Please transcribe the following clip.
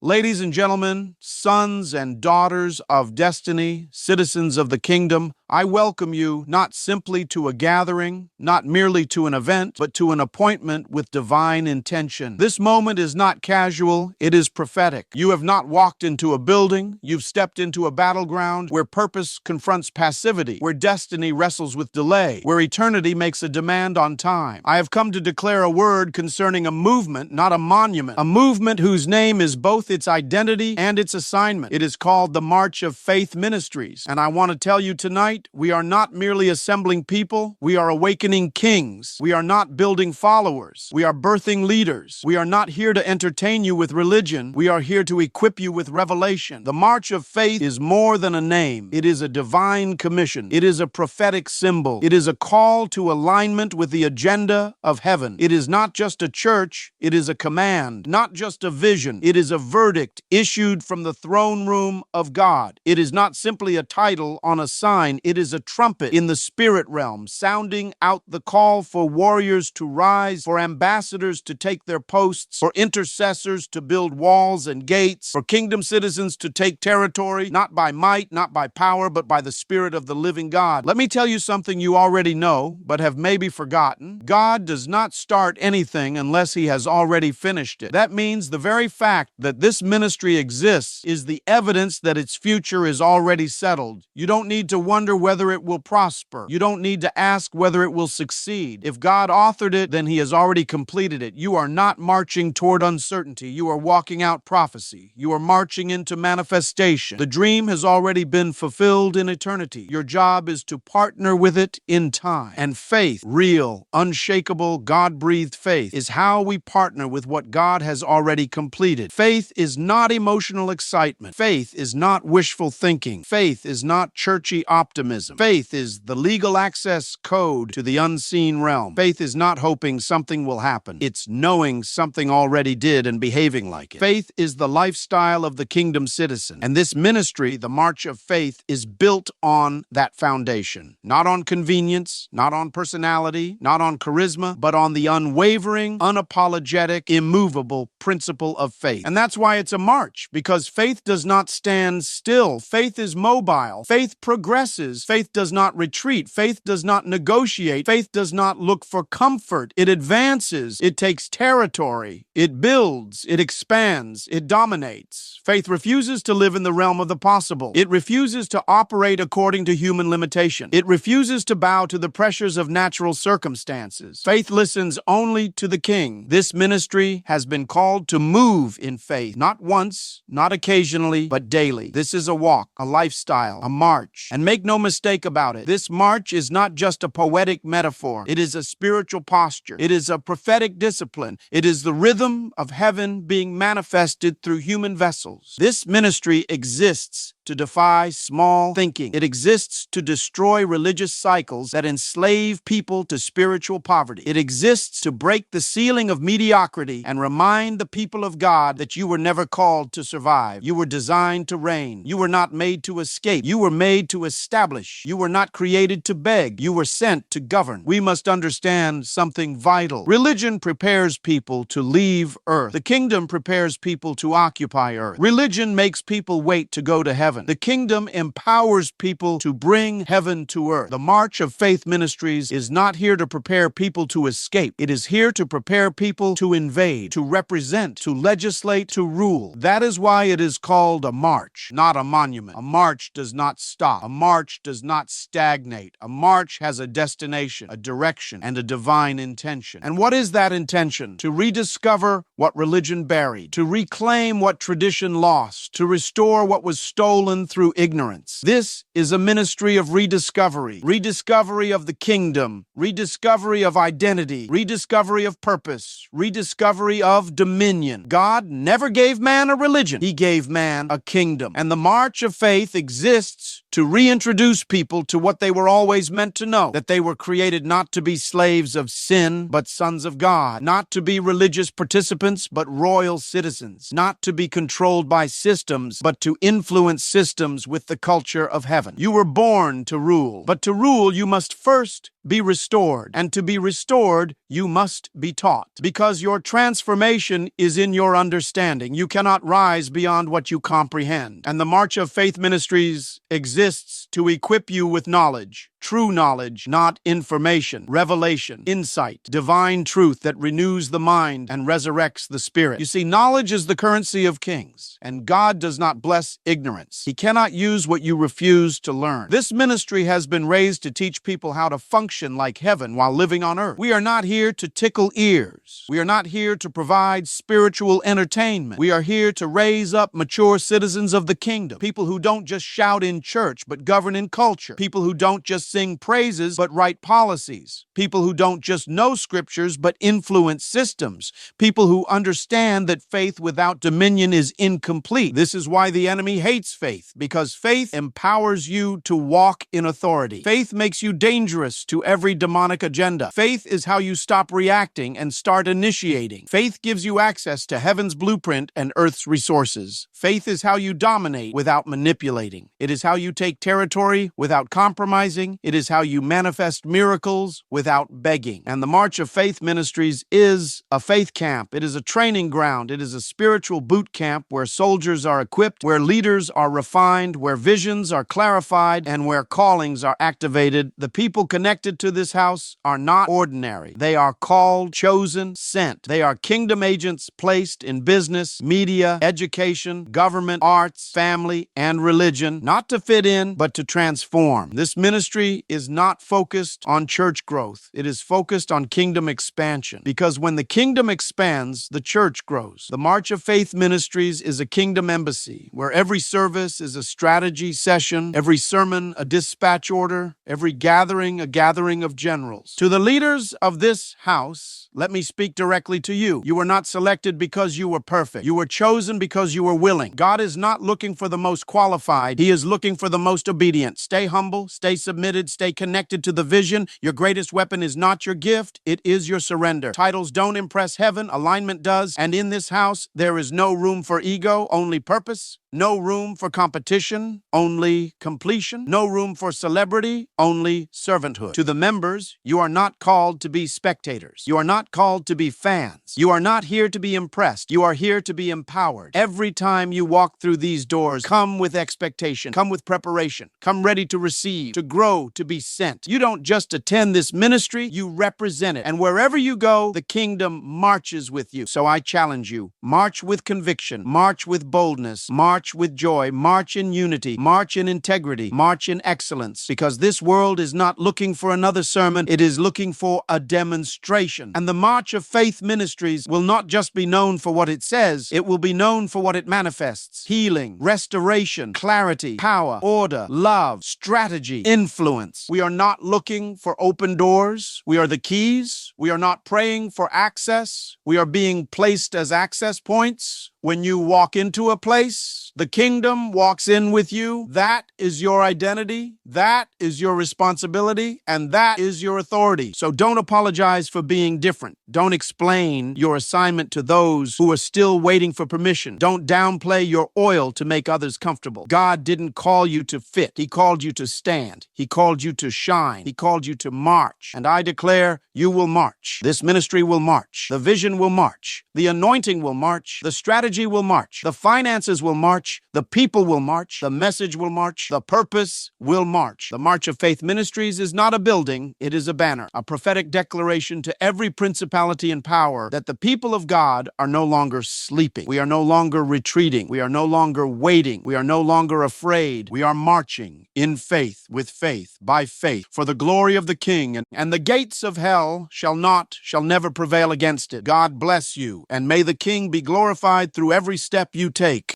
Ladies and gentlemen, sons and daughters of destiny, citizens of the kingdom, I welcome you not simply to a gathering, not merely to an event, but to an appointment with divine intention. This moment is not casual, it is prophetic. You have not walked into a building, you've stepped into a battleground where purpose confronts passivity, where destiny wrestles with delay, where eternity makes a demand on time. I have come to declare a word concerning a movement, not a monument, a movement whose name is both its identity and its assignment. It is called the March of Faith Ministries. And I want to tell you tonight, we are not merely assembling people, we are awakening kings. We are not building followers, we are birthing leaders. We are not here to entertain you with religion, we are here to equip you with revelation. The March of Faith is more than a name. It is a divine commission. It is a prophetic symbol. It is a call to alignment with the agenda of heaven. It is not just a church, it is a command, not just a vision. It is a verdict issued from the throne room of God. It is not simply a title on a sign, it is a trumpet in the spirit realm, sounding out the call for warriors to rise, for ambassadors to take their posts, for intercessors to build walls and gates, for kingdom citizens to take territory, not by might, not by power, but by the Spirit of the living God. Let me tell you something you already know, but have maybe forgotten. God does not start anything unless He has already finished it. That means the very fact that this ministry exists is the evidence that its future is already settled. You don't need to wonder whether it will prosper. You don't need to ask whether it will succeed. If God authored it, then He has already completed it. You are not marching toward uncertainty. You are walking out prophecy. You are marching into manifestation. The dream has already been fulfilled in eternity. Your job is to partner with it in time. And faith, real, unshakable, God-breathed faith, is how we partner with what God has already completed. Faith is not emotional excitement. Faith is not wishful thinking. Faith is not churchy optimism. Faith is the legal access code to the unseen realm. Faith is not hoping something will happen. It's knowing something already did and behaving like it. Faith is the lifestyle of the kingdom citizen. And this ministry, the March of Faith, is built on that foundation. Not on convenience, not on personality, not on charisma, but on the unwavering, unapologetic, immovable principle of faith. And that's why it's a march, because faith does not stand still. Faith is mobile. Faith progresses. Faith does not retreat. Faith does not negotiate. Faith does not look for comfort. It advances. It takes territory. It builds. It expands. It dominates. Faith refuses to live in the realm of the possible. It refuses to operate according to human limitation. It refuses to bow to the pressures of natural circumstances. Faith listens only to the King. This ministry has been called to move in faith, not once, not occasionally, but daily. This is a walk, a lifestyle, a march. And make no mistake about it, this march is not just a poetic metaphor. It is a spiritual posture. It is a prophetic discipline. It is the rhythm of heaven being manifested through human vessels. This ministry exists to defy small thinking. It exists to destroy religious cycles that enslave people to spiritual poverty. It exists to break the ceiling of mediocrity and remind the people of God that you were never called to survive. You were designed to reign. You were not made to escape. You were made to establish. You were not created to beg. You were sent to govern. We must understand something vital. Religion prepares people to leave earth. The kingdom prepares people to occupy earth. Religion makes people wait to go to heaven. The kingdom empowers people to bring heaven to earth. The March of Faith Ministries is not here to prepare people to escape. It is here to prepare people to invade, to represent, to legislate, to rule. That is why it is called a march, not a monument. A march does not stop. A march does not stagnate. A march has a destination, a direction, and a divine intention. And what is that intention? To rediscover what religion buried, to reclaim what tradition lost, to restore what was stolen through ignorance. This is a ministry of rediscovery, rediscovery of the kingdom, rediscovery of identity, rediscovery of purpose, rediscovery of dominion. God never gave man a religion. He gave man a kingdom. And the March of Faith exists to reintroduce people to what they were always meant to know, that they were created not to be slaves of sin, but sons of God, not to be religious participants, but royal citizens, not to be controlled by systems, but to influence systems with the culture of heaven. You were born to rule, but to rule you must first be restored. And to be restored, you must be taught. Because your transformation is in your understanding. You cannot rise beyond what you comprehend. And the March of Faith Ministries exists to equip you with knowledge. True knowledge, not information, revelation, insight, divine truth that renews the mind and resurrects the spirit. You see, knowledge is the currency of kings, and God does not bless ignorance. He cannot use what you refuse to learn. This ministry has been raised to teach people how to function like heaven while living on earth. We are not here to tickle ears. We are not here to provide spiritual entertainment. We are here to raise up mature citizens of the kingdom, people who don't just shout in church, but govern in culture, people who don't just sing praises, but write policies, people who don't just know scriptures, but influence systems, people who understand that faith without dominion is incomplete. This is why the enemy hates faith, because faith empowers you to walk in authority. Faith makes you dangerous to every demonic agenda. Faith is how you stop reacting and start initiating. Faith gives you access to heaven's blueprint and earth's resources. Faith is how you dominate without manipulating. It is how you take territory without compromising. It is how you manifest miracles without begging. And the March of Faith Ministries is a faith camp. It is a training ground. It is a spiritual boot camp where soldiers are equipped, where leaders are refined, where visions are clarified, and where callings are activated. The people connected to this house are not ordinary. They are called, chosen, sent. They are kingdom agents placed in business, media, education, government, arts, family, and religion, not to fit in, but to transform. This ministry is not focused on church growth. It is focused on kingdom expansion. Because when the kingdom expands, the church grows. The March of Faith Ministries is a kingdom embassy where every service is a strategy session, every sermon a dispatch order, every gathering a gathering of generals. To the leaders of this house, let me speak directly to you. You were not selected because you were perfect. You were chosen because you were willing. God is not looking for the most qualified. He is looking for the most obedient. Stay humble, stay submitted, stay connected to the vision. Your greatest weapon is not your gift, it is your surrender. Titles don't impress heaven, alignment does. And in this house, there is no room for ego, only purpose. No room for competition, only completion. No room for celebrity, only servanthood. To the members, you are not called to be spectators. You are not called to be fans. You are not here to be impressed. You are here to be empowered. Every time you walk through these doors, come with expectation, come with preparation, come ready to receive, to grow, to be sent. You don't just attend this ministry, you represent it. And wherever you go, the kingdom marches with you. So I challenge you, march with conviction, march with boldness, march with joy, march in unity, march in integrity, march in excellence, because this world is not looking for another sermon, it is looking for a demonstration. And the March of Faith Ministries will not just be known for what it says, it will be known for what it manifests. Healing, restoration, clarity, power, order, love, strategy, influence. We are not looking for open doors. We are the keys. We are not praying for access. We are being placed as access points. When you walk into a place, the kingdom walks in with you. That is your identity. That is your responsibility. And that is your authority. So don't apologize for being different. Don't explain your assignment to those who are still waiting for permission. Don't downplay your oil to make others comfortable. God didn't call you to fit. He called you to stand. He called you to shine. He called you to march. And I declare you will march. This ministry will march. The vision will march. The anointing will march. The strategy will march. The finances will march. The people will march. The message will march. The purpose will march. The March of Faith Ministries is not a building. It is a banner, a prophetic declaration to every principality and power that the people of God are no longer sleeping. We are no longer retreating. We are no longer waiting. We are no longer afraid. We are marching in faith, with faith, by faith, for the glory of the King. And the gates of hell shall never prevail against it. God bless you, and may the King be glorified through every step you take.